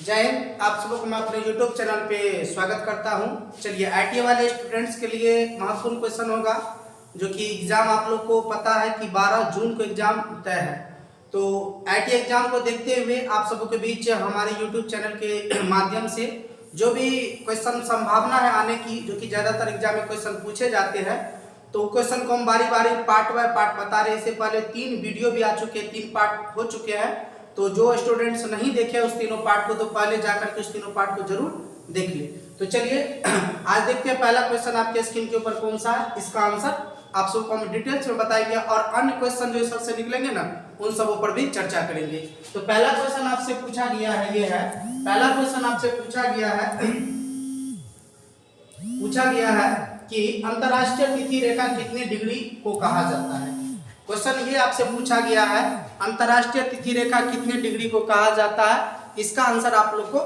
जय हिंद। आप सबों को मैं अपने YouTube चैनल पे स्वागत करता हूं। चलिए, आईटीआई वाले स्टूडेंट्स के लिए महत्वपूर्ण क्वेश्चन होगा, जो कि एग्जाम आप लोग को पता है कि 12 जून को एग्जाम तय है। तो आईटीआई एग्जाम को देखते हुए आप सबों के बीच हमारे YouTube चैनल के माध्यम से जो भी क्वेश्चन संभावना है आने की, जो कि ज़्यादातर एग्जाम में क्वेश्चन पूछे जाते हैं, तो क्वेश्चन को हम बारी बारी पार्ट बाय पार्ट बता रहे हैं। इससे पहले 3 वीडियो भी आ चुके हैं, 3 पार्ट हो चुके हैं। तो जो स्टूडेंट्स नहीं देखे उस तीनों पार्ट को, तो पहले जाकर के उस तीनों पार्ट को जरूर देख ले। तो चलिए आज देखते हैं पहला क्वेश्चन आपके स्क्रीन के ऊपर कौन सा है। इसका आंसर आप सबको हम डिटेल्स में बताएंगे और अन्य क्वेश्चन जो सबसे निकलेंगे ना, उन सबों पर भी चर्चा करेंगे। तो पहला क्वेश्चन आपसे पूछा गया है, ये है पहला क्वेश्चन आपसे पूछा गया है कि अंतरराष्ट्रीय तिथि रेखा कितने डिग्री को कहा जाता है। क्वेश्चन ये आपसे पूछा गया है, अंतरराष्ट्रीय तिथि रेखा कितने डिग्री को कहा जाता है। इसका आंसर आप लोग को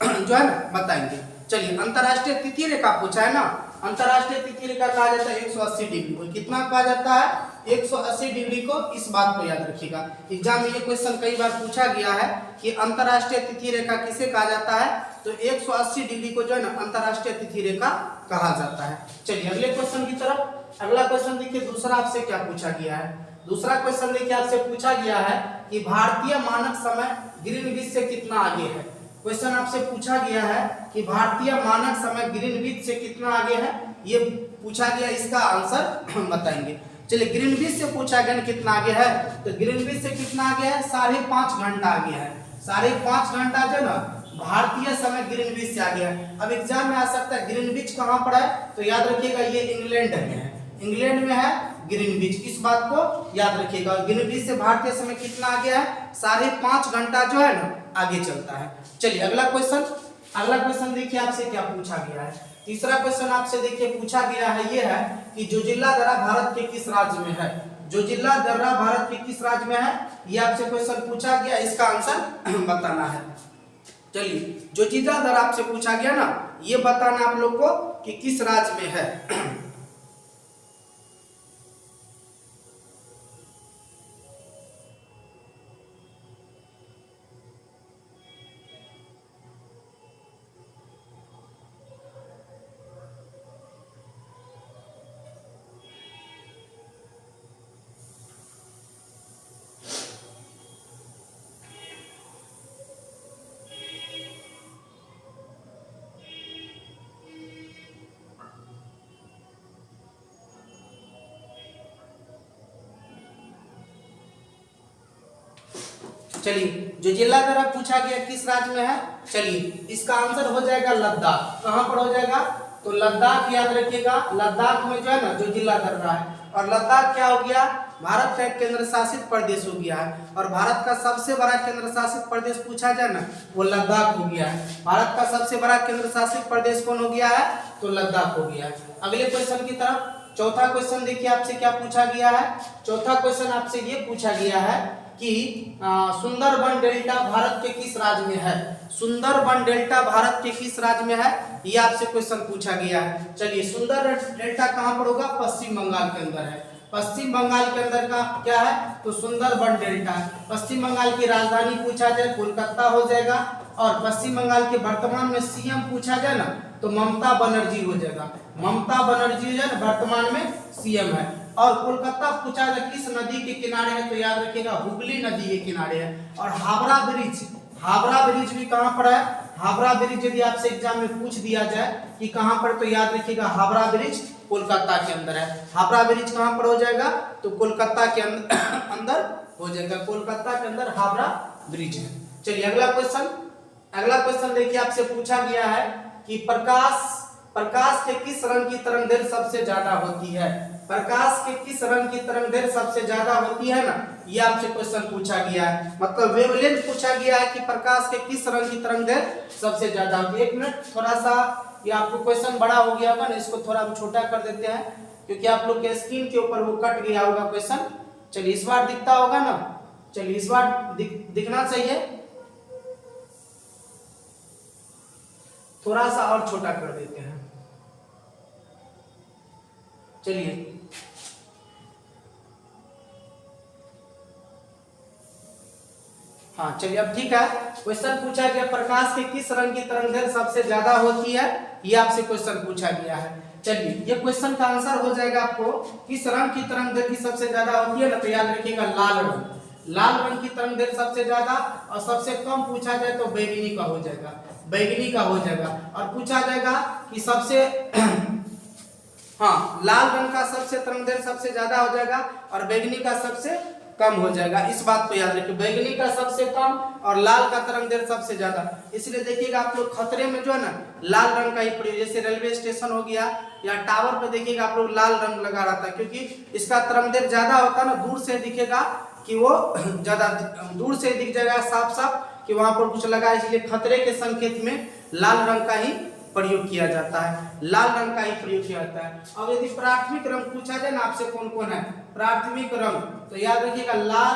जो है ना बताएंगे। चलिए, अंतरराष्ट्रीय तिथि रेखा पूछा है ना, अंतरराष्ट्रीय तिथि रेखा कहा जाता है 180 डिग्री को। कितना कहा जाता है? 180 डिग्री को। इस बात को याद रखिएगा, एग्जाम में ये क्वेश्चन कई बार पूछा गया है कि अंतरराष्ट्रीय तिथि रेखा किसे कहा जाता है। तो 180 डिग्री को जो है ना अंतरराष्ट्रीय तिथि रेखा कहा जाता है। चलिए अगले क्वेश्चन की तरफ। अगला क्वेश्चन देखिए, दूसरा आपसे क्या पूछा गया है। दूसरा क्वेश्चन देखिए, आपसे पूछा गया है कि भारतीय मानक समय ग्रीनविच से कितना आगे है। क्वेश्चन आपसे पूछा गया है कि भारतीय मानक समय ग्रीनविच से कितना आगे है, ये पूछा गया। इसका आंसर बताएंगे। चलिए, ग्रीनविच से पूछा गया कितना आगे है, तो ग्रीनविच से कितना आगे है? 5.5 घंटा आगे है। 5.5 घंटा जो ना भारतीय समय ग्रीनविच से आगे है। अब एग्जाम में आ सकता है ग्रीनविच कहाँ पर है, तो याद रखिएगा ये इंग्लैंड में है। इंग्लैंड में है ग्रीनविच, इस बात को याद रखिएगा। ग्रीनविच से भारतीय समय कितना आगे है? 5.5 घंटा जो है ना आगे चलता है। चलिए अगला क्वेश्चन देखिए, आपसे क्या पूछा गया है। तीसरा क्वेश्चन आपसे देखिए पूछा गया है, ये है कि जोजिला दर्रा भारत के किस राज्य में है। जोजिला दर्रा भारत के किस राज्य में है, ये आपसे क्वेश्चन पूछा गया। इसका आंसर बताना है। चलिए, जोजिला दर्रा आपसे पूछा गया ना, ये बताना आप लोग को कि किस राज्य में है। चलिए, जोजिला दर्रा पूछा गया किस राज्य में है। चलिए, इसका आंसर हो जाएगा लद्दाख। कहां पर हो जाएगा? तो लद्दाख याद रखिएगा। लद्दाख में जो है ना जोजिला दर्रा है। और लद्दाख क्या हो गया? भारत का एक केंद्र शासित प्रदेश हो गया है। और भारत का सबसे बड़ा केंद्र शासित प्रदेश पूछा जाए ना, वो लद्दाख हो गया है। भारत का सबसे बड़ा केंद्र शासित प्रदेश कौन हो गया है? तो लद्दाख हो गया है। अगले क्वेश्चन की तरफ। चौथा क्वेश्चन देखिए, आपसे क्या पूछा गया है। चौथा क्वेश्चन आपसे ये पूछा गया है कि सुंदरबन डेल्टा भारत के किस राज्य में है। सुंदरबन डेल्टा भारत के किस राज्य में है, ये आपसे क्वेश्चन पूछा गया है। चलिए, सुंदर डेल्टा कहां पर होगा? पश्चिम बंगाल के अंदर है। पश्चिम बंगाल के अंदर का क्या है? तो सुंदरबन डेल्टा। पश्चिम बंगाल की राजधानी पूछा जाए कोलकाता हो जाएगा। और पश्चिम बंगाल के वर्तमान में सीएम पूछा जाए ना, तो ममता बनर्जी हो जाएगा। ममता बनर्जी जो है वर्तमान में सीएम है। और कोलकाता पूछा जाए किस नदी के किनारे है, तो याद रखिएगा हुगली नदी के किनारे है। और हावड़ा ब्रिज भी कहां पर है? हावड़ा ब्रिज यदि आपसे एग्जाम में पूछ दिया जाए कि कहां पर, तो याद रखिएगा हावड़ा ब्रिज कोलकाता के अंदर है। हावड़ा ब्रिज कहां पर हो जाएगा? तो कोलकाता के अंदर हो जाएगा। कोलकाता के अंदर हावड़ा ब्रिज है। चलिए अगला क्वेश्चन देखिए, आपसे पूछा गया है कि प्रकाश के किस रंग की तरंगदैर्घ्य सबसे ज्यादा होती है। प्रकाश के किस रंग की तरंगदैर्घ्य सबसे ज्यादा होती है ना, ये आपसे क्वेश्चन पूछा गया है। मतलब वेवलेंथ पूछा गया है कि प्रकाश के किस रंग की तरंगदैर्घ्य सबसे ज्यादा होती है। 1 मिनट, थोड़ा सा ये आपको क्वेश्चन बड़ा हो गया होगा ना, इसको थोड़ा हम छोटा कर देते हैं, क्योंकि आप लोग के स्क्रीन के ऊपर वो कट गया होगा क्वेश्चन। चलिए, इस बार दिखता होगा ना। चलिए, इस बार दिखना चाहिए। थोड़ा सा और छोटा कर देते हैं। चलिए, हाँ चलिए अब ठीक है। क्वेश्चन पूछा गया प्रकाश के किस रंग की तरंगदैर्घ्य सबसे ज्यादा होती है, ये आपसे क्वेश्चन पूछा गया है। चलिए ये क्वेश्चन का आंसर हो जाएगा आपको किस रंग की तरंगदैर्घ्य सबसे ज्यादा होती है ना, तो याद रखिएगा लाल रंग। लाल रंग की तरंगदैर्घ्य सबसे ज्यादा, और सबसे कम पूछा जाए तो बैगनी का हो जाएगा, बैगनी का हो जाएगा। और पूछा जाएगा कि सबसे हाँ लाल रंग का सबसे तरंगदैर्घ्य सबसे ज्यादा हो जाएगा और बैगनी का सबसे कम हो जाएगा। इस बात को याद रखिए, बैगनी का सबसे कम और लाल का तरंगदैर्घ्य सबसे ज्यादा। इसलिए देखिएगा आप लोग खतरे में जो है ना लाल रंग का ही प्रयोग, जैसे रेलवे स्टेशन हो गया या टावर पे देखिएगा आप लोग लाल रंग लगा रहता है, क्योंकि इसका तरंगदैर्घ्य ज्यादा होता है ना, दूर से दिखेगा कि वो ज्यादा दूर से दिख जाएगा साफ साफ कि वहां पर कुछ लगा, इसलिए खतरे के संकेत में लाल रंग का ही प्रयोग किया जाता है, लाल रंग का ही प्रयोग किया जाता है। अब यदि प्राथमिक रंग पूछा जाए ना आपसे कौन कौन है प्राथमिक रंग, तो याद रखिएगा लाल,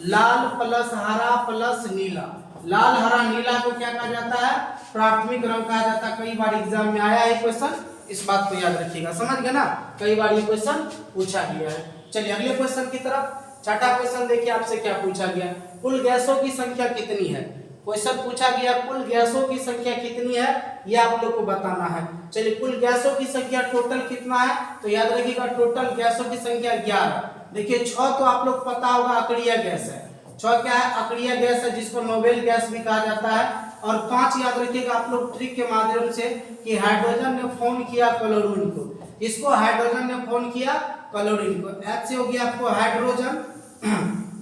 लाल प्लस हरा प्लस नीला, लाल हरा नीला को क्या कहा जाता है, प्राथमिक रंग कहा जाता है। कई बार एग्जाम में आया है क्वेश्चन, इस बात को याद रखिएगा, समझ गए ना, कई बार ये क्वेश्चन पूछा गया है। चलिए अगले क्वेश्चन की तरफ। छठा क्वेश्चन देखिए आपसे क्या पूछा गया, कुल गैसों की संख्या कितनी है। क्वेश्चन पूछा गया कुल गैसों की संख्या कितनी है, ये आप लोग को बताना है। चलिए कुल गैसों की संख्या टोटल कितना है, तो याद रखिएगा टोटल गैसों की संख्या 11। देखिए 6 तो आप लोग पता होगा अक्रिय गैस है, 6 क्या है अक्रिय गैस है, जिसको नोबेल गैस भी कहा जाता है। और 5 याद रखिएगा आप लोग ट्रिक के माध्यम से कि हाइड्रोजन ने फोन किया क्लोरीन को, इसको हाइड्रोजन ने फोन किया क्लोरीन को। H से हो गया आपको हाइड्रोजन,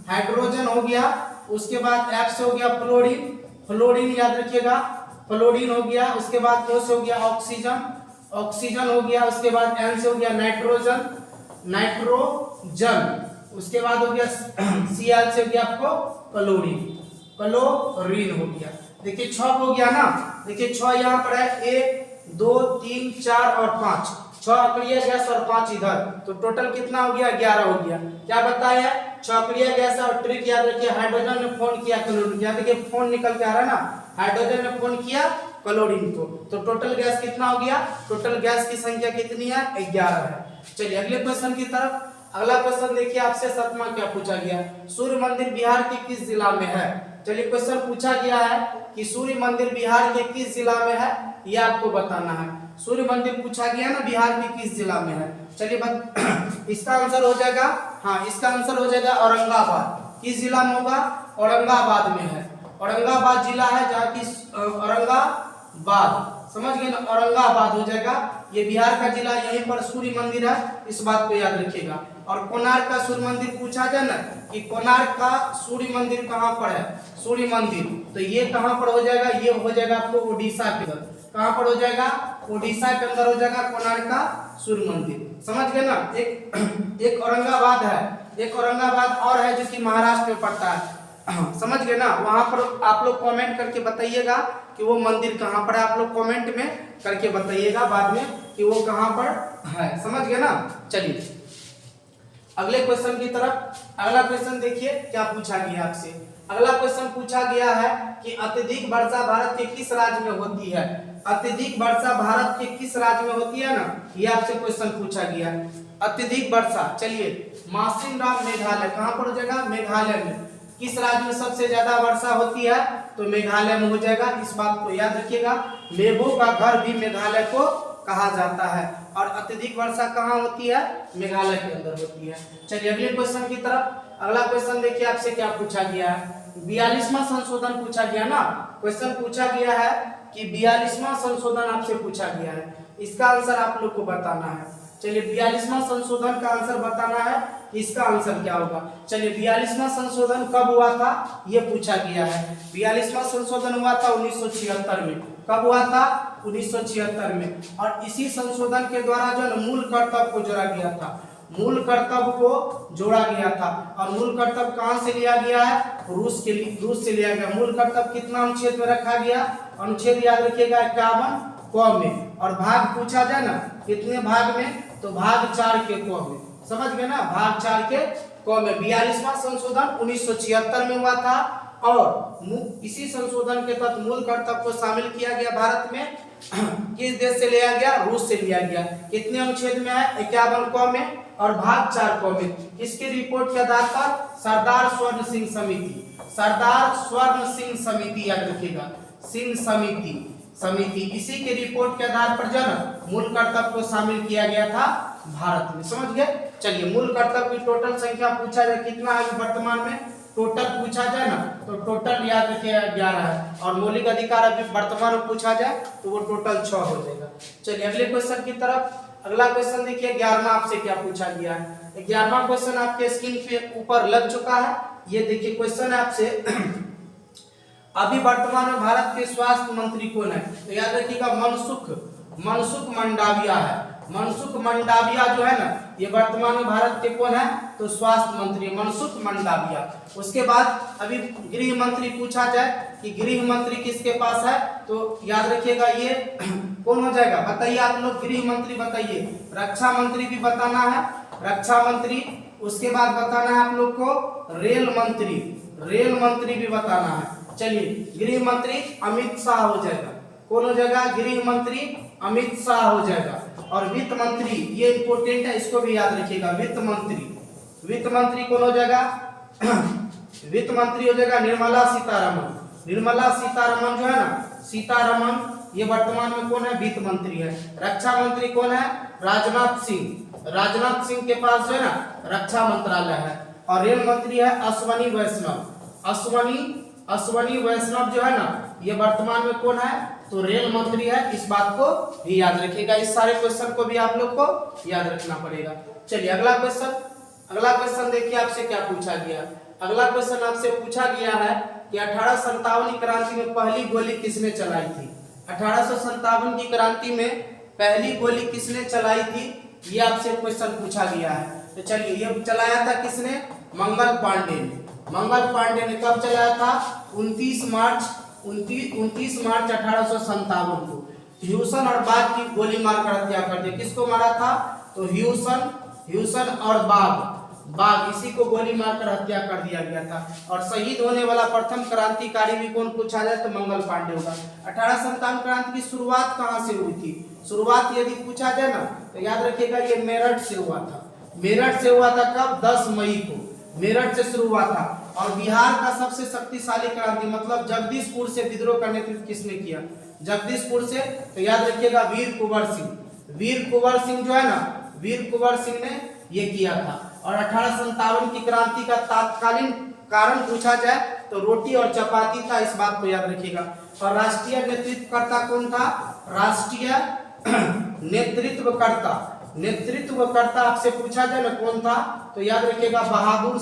हाइड्रोजन हो गया, उसके बाद F से हो गया फ्लोरीन, फ्लोरीन याद रखिएगा फ्लोरीन हो गया, उसके बाद O से हो गया ऑक्सीजन, ऑक्सीजन हो गया, उसके बाद N से हो गया नाइट्रोजन, नाइट्रोजन, उसके बाद हो गया Cl से हो गया आपको क्लोरीन, क्लोरीन हो गया। देखिए 6 हो गया ना, देखिए 6 यहाँ पर है 1 2 3 4 और 5, 6 अक्रिय गैस और 5 इधर, तो टोटल कितना हो गया 11 हो गया। क्या बताया 6 अक्रिय गैस और ट्रिक याद रखिए हाइड्रोजन ने फोन किया क्लोरीन, याद रखिए फोन निकल के आ रहा है ना, हाइड्रोजन ने फोन किया क्लोरीन को, तो टोटल गैस कितना हो गया, टोटल गैस की संख्या कितनी है 11 है। चलिए अगले क्वेश्चन की तरफ। अगला क्वेश्चन देखिए आपसे 7वां क्या पूछा गया, सूर्य मंदिर बिहार के किस जिला में है। चलिए क्वेश्चन पूछा गया है कि सूर्य मंदिर बिहार के किस जिला में है, ये आपको बताना है। सूर्य मंदिर पूछा गया ना बिहार के किस जिला में है। चलिए इसका आंसर हो जाएगा, हाँ इसका आंसर हो जाएगा औरंगाबाद। किस जिला में होगा, औरंगाबाद में है, औरंगाबाद जिला है जहाँ की औरंगाबाद, समझ गए ना, औरंगाबाद हो जाएगा, ये बिहार का जिला, यहीं पर सूर्य मंदिर है, इस बात को याद रखिएगा। और कोणार्क का सूर्य मंदिर पूछा जाए ना कि कोणार्क का सूर्य मंदिर कहाँ पर है, सूर्य मंदिर, तो ये कहाँ पर हो जाएगा, ये हो जाएगा आपको उड़ीसा के अंदर, कहाँ पर हो जाएगा, उड़ीसा के अंदर हो जाएगा कोणार्क का सूर्य मंदिर, समझ गए ना। एक औरंगाबाद है, एक औरंगाबाद और है जो कि महाराष्ट्र में पड़ता है, समझ गए ना। वहां पर आप लोग कमेंट करके बताइएगा कि वो मंदिर कहाँ पर है, आप लोग कमेंट में करके बताइएगा बाद में कि वो कहाँ पर है, समझ गए ना। चलिए अगले क्वेश्चन की तरफ। अगला क्वेश्चन देखिए क्या पूछा गया आपसे। अगला क्वेश्चन पूछा गया है कि अत्यधिक वर्षा भारत के किस राज्य में होती है। अत्यधिक वर्षा भारत के किस राज्य में होती है ना, ये आपसे क्वेश्चन पूछा गया है। अत्यधिक वर्षा, चलिए मासिनराम मेघालय, कहाँ पर हो जाएगा, मेघालय में। किस राज्य में सबसे ज्यादा वर्षा होती है, तो मेघालय में हो जाएगा, इस बात को याद रखिएगा। मेघों का घर भी मेघालय को कहा जाता है, और अत्यधिक वर्षा कहाँ होती है, मेघालय के अंदर होती है। चलिए अगले क्वेश्चन की तरफ। अगला क्वेश्चन देखिए आपसे क्या पूछा गया है, 42वां संशोधन पूछा गया ना। क्वेश्चन पूछा गया है कि 42वां संशोधन आपसे पूछा गया है, इसका आंसर आप लोग को बताना है। चलिए 42वां संशोधन का आंसर बताना है, इसका आंसर क्या होगा। चलिए 42वां संशोधन कब हुआ था, ये पूछा गया है। 42वां संशोधन हुआ था 1976 में। कब हुआ था, 1976 में। और इसी संशोधन के द्वारा जो मूल कर्तव्य को जोड़ा गया था, मूल कर्तव्य को जोड़ा गया था। और मूल कर्तव्य कहां से लिया गया है, रूस से लिया गया। मूल कर्तव्य कितना अनुच्छेद में रखा गया, अनुच्छेद याद रखिएगा 51 क में। और भाग पूछा जाए ना कितने भाग में, तो भाग 4 के क में, समझ गए ना, भाग 4 के क में। 42वां संशोधन 1976 में हुआ था, और इसी संशोधन के तहत मूल कर्तव्य को शामिल किया गया भारत में। किस देश से लिया गया, रूस से लिया गया। कितने अनुच्छेद में है, 51 क में और भाग 4 क में। इसकी रिपोर्ट के आधार पर सरदार स्वर्ण सिंह समिति, सरदार स्वर्ण सिंह समिति, याद रखिएगा सिंह समिति इसी के रिपोर्ट के आधार पर जो है मूल कर्तव्य को शामिल किया गया था भारत में। समझ गए? चलिए, मूल कर्तव्य की टोटल संख्या पूछा जाए कितना है वर्तमान में, टोटल पूछा जाए ना तो टोटल याद रखिएगा 11 है, और मौलिक अधिकार अभी वर्तमान में पूछा जाए तो वो टोटल 6 हो जाएगा। चलिए अगले क्वेश्चन की तरफ। अगला क्वेश्चन देखिए 11वां आपसे क्या पूछा गया है। 11वां क्वेश्चन आपके स्क्रीन के ऊपर लग चुका है। ये देखिए क्वेश्चन है आपसे अभी वर्तमान में भारत के स्वास्थ्य मंत्री कौन है? तो याद रखिएगा मनसुख मंडाविया है। मनसुख मंडाविया जो है ना ये वर्तमान में भारत के कौन है? तो स्वास्थ्य मंत्री मनसुख मंडाविया। उसके बाद अभी गृह मंत्री पूछा जाए कि गृह मंत्री किसके पास है, तो याद रखिएगा ये कौन हो जाएगा, बताइए आप लोग। गृह मंत्री बताइए, रक्षा मंत्री भी बताना है, रक्षा मंत्री। उसके बाद बताना है आप लोग को रेल मंत्री भी बताना है। चलिए, गृह मंत्री अमित शाह हो जाएगा। कौन हो जाएगा? गृह मंत्री अमित शाह हो जाएगा। और वित्त मंत्री, ये इंपॉर्टेंट है, इसको भी याद रखिएगा, वित्त मंत्री कौन हो जाएगा? वित्त मंत्री हो जाएगा निर्मला सीतारमन जो है ना, सीतारमन, ये वर्तमान में कौन है? वित्त मंत्री है। रक्षा मंत्री कौन है? राजनाथ सिंह के पास जो है ना रक्षा मंत्रालय है। और रेल मंत्री है अश्वनी वैष्णव जो है ना ये वर्तमान में कौन है? तो रेल मंत्री है। इस बात को भी याद रखिएगा, इस सारे क्वेश्चन को भी आप लोग को याद रखना पड़ेगा। चलिए अगला क्वेश्चन देखिए आपसे क्या पूछा गया। अगला क्वेश्चन आपसे पूछा गया है कि 1857 की क्रांति में पहली गोली किसने चलाई थी? 1857 की क्रांति में पहली गोली किसने चलाई थी, ये आपसे क्वेश्चन पूछा गया है। तो चलिए, ये चलाया था किसने? मंगल पांडे ने कब चलाया था? 29 मार्च 1857 को ह्यूसन और बाग की गोली मारकर हत्या कर दी। किसको मारा था? तो ह्यूसन और बाग इसी को गोली मारकर हत्या कर दिया गया था। और शहीद होने वाला प्रथम क्रांतिकारी भी कौन पूछा जाए तो मंगल पांडे होगा। 1857 क्रांति की शुरुआत कहाँ से हुई थी? शुरुआत यदि पूछा जाए ना तो याद रखिएगा ये मेरठ से हुआ था। कब? 10 मई को मेरठ से शुरू हुआ था। और बिहार का सबसे शक्तिशाली क्रांति मतलब जगदीशपुर से विद्रोह का नेतृत्व किसने किया? जगदीशपुर से, तो याद रखिएगा वीर कुंवर सिंह जो है ना, वीर कुंवर सिंह ने ये किया था। और 1857 की क्रांति का तत्कालीन कारण पूछा जाए तो रोटी और चपाती था, इस बात को याद रखिएगा। और राष्ट्रीय नेतृत्वकर्ता कौन था? राष्ट्रीय नेतृत्वकर्ता आपसे पूछा जाए ना कौन था, तो याद रखिएगा बहादुर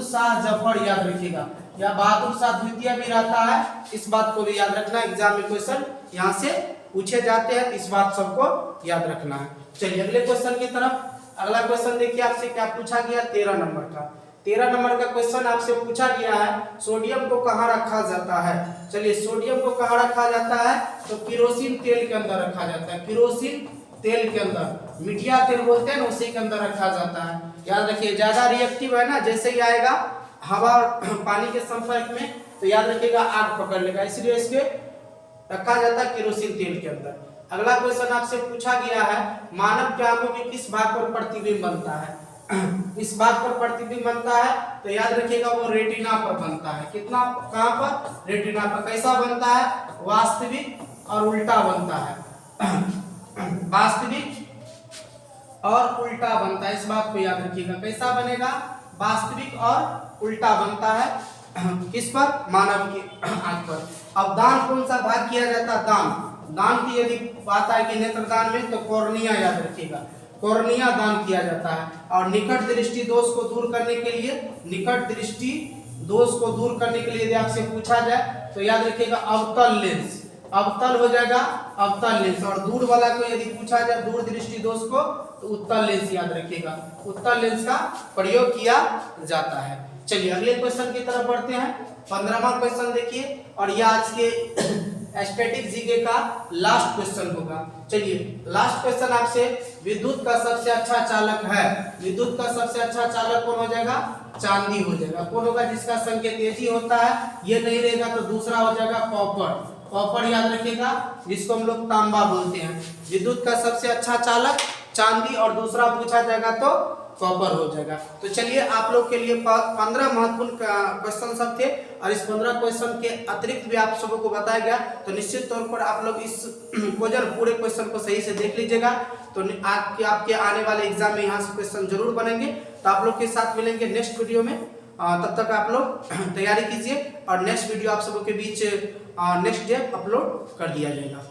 शाह जफर याद रखिएगा, या बहादुर शाह द्वितीय भी रहता है। इस बात को भी याद रखना, एग्जाम में क्वेश्चन यहाँ से पूछे जाते हैं, इस बात सबको याद रखना है। चलिए अगले क्वेश्चन की तरफ। अगला क्वेश्चन देखिए आपसे क्या पूछा गया 13 नंबर का। 13 नंबर का क्वेश्चन आपसे पूछा गया है सोडियम को कहाँ रखा जाता है। चलिए, सोडियम को कहाँ रखा जाता है? तो केरोसिन तेल के अंदर रखा जाता है। केरोसिन तेल के अंदर, मिठिया तेल बोलते हैं ना, उसी के अंदर रखा जाता है। याद रखिए, ज्यादा रिएक्टिव है ना, जैसे ही आएगा हवा और पानी के संपर्क में तो याद रखिएगा आग पकड़ लेगा, इसलिए इसके रखा जाता है केरोसिन तेल के अंदर। अगला क्वेश्चन आपसे पूछा गया है मानव के आंखों के किस भाग पर प्रतिबिंब बनता है? इस भाग पर प्रतिबिंब बनता है तो याद रखिएगा वो रेटिना पर बनता है। कितना? कहां पर? रेटिना पर। कैसा बनता है? वास्तविक और उल्टा बनता है। वास्तविक और उल्टा बनता है, इस बात को याद रखिएगा। कैसा बनेगा? वास्तविक और उल्टा बनता है। किस पर? मानव की आंख पर। अब दान कौन सा भाग किया जाता है? दान की यदि बात है कि नेत्रदान में तो कॉर्निया याद रखिएगा, कॉर्निया दान किया जाता है। और निकट दृष्टि दोष को दूर करने के लिए यदि आपसे पूछा जाए तो याद रखिएगा अवतल हो जाएगा, अवतल लेंस। और दूर वाला को यदि पूछा जाए दूर दृष्टि दोष को तो उत्तल लेंस याद रखिएगा, उत्तल लेंस का प्रयोग किया जाता है। चलिए अगले क्वेश्चन की तरफ बढ़ते हैं। 15वां क्वेश्चन देखिए, और यह आज के स्टैटिक जीके का लास्ट क्वेश्चन होगा। चलिए लास्ट क्वेश्चन आपसे, विद्युत का सबसे अच्छा चालक है। विद्युत का सबसे अच्छा चालक कौन हो जाएगा? चांदी हो जाएगा। कौन होगा? जिसका संकेत तेजी होता है, ये नहीं रहेगा तो दूसरा हो जाएगा कॉपर याद रखिएगा, जिसको हम लोग तांबा बोलते हैं। विद्युत का सबसे अच्छा चालक चांदी, और दूसरा पूछा जाएगा तो कॉपर हो जाएगा। तो चलिए आप लोग के लिए 15 महत्वपूर्ण क्वेश्चन सब थे और इस 15 क्वेश्चन के अतिरिक्त भी आप सबों को बताया गया। तो निश्चित तौर पर आप लोग इस क्वेश्चन पूरे क्वेश्चन को सही से देख लीजिएगा, तो आपके आने वाले एग्जाम में यहाँ से क्वेश्चन जरूर बनेंगे। तो आप लोग के साथ मिलेंगे नेक्स्ट वीडियो में, तब तक आप लोग तैयारी कीजिए और नेक्स्ट वीडियो आप सबों के बीच नेक्स्ट डे अपलोड कर दिया जाएगा।